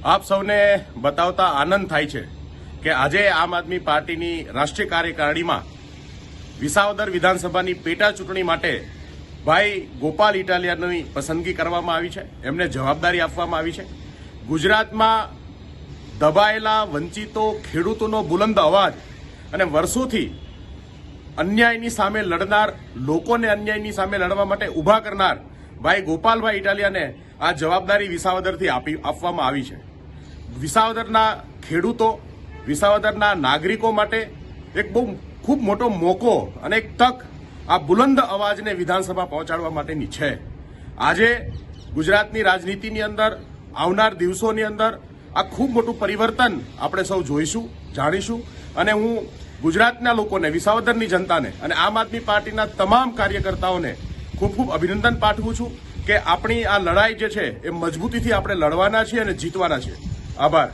આપ સૌને બતાવતા આનંદ થાય છે કે આજે આમ આદમી પાર્ટીની રાષ્ટ્રીય કાર્યકારિણીમાં વિસાવદર વિધાનસભાની પેટા ચૂંટણી માટે ભાઈ ગોપાલ ઇટાલિયાની પસંદગી કરવામાં આવી છે. એમને જવાબદારી આપવામાં આવી છે. ગુજરાતમાં દબાયેલા વંચિતો ખેડૂતોનો બુલંદ અવાજ અને વર્ષોથી અન્યાયની સામે લડનાર લોકોને અન્યાયની સામે લડવા માટે ઊભા કરનાર ભાઈ ગોપાલભાઈ ઇટાલિયાને આ જવાબદારી વિસાવદરથી આપવામાં આવી છે. વિસાવદરના ખેડૂતો, વિસાવદરના નાગરિકો માટે એક બહુ ખૂબ મોટો મોકો અને એક તક આ બુલંદ અવાજને વિધાનસભા પહોંચાડવા માટેની છે. આજે ગુજરાતની રાજનીતિની અંદર આવનાર દિવસોની અંદર આ ખૂબ મોટું પરિવર્તન આપણે સૌ જોઈશું, જાણીશું. અને હું ગુજરાતના લોકોને, વિસાવદરની જનતાને અને આમ આદમી પાર્ટીના તમામ કાર્યકર્તાઓને ખૂબ ખૂબ અભિનંદન પાઠવું છું કે આપણી આ લડાઈ જે છે એ મજબૂતીથી આપણે લડવાના છીએ અને જીતવાના છીએ. આભાર.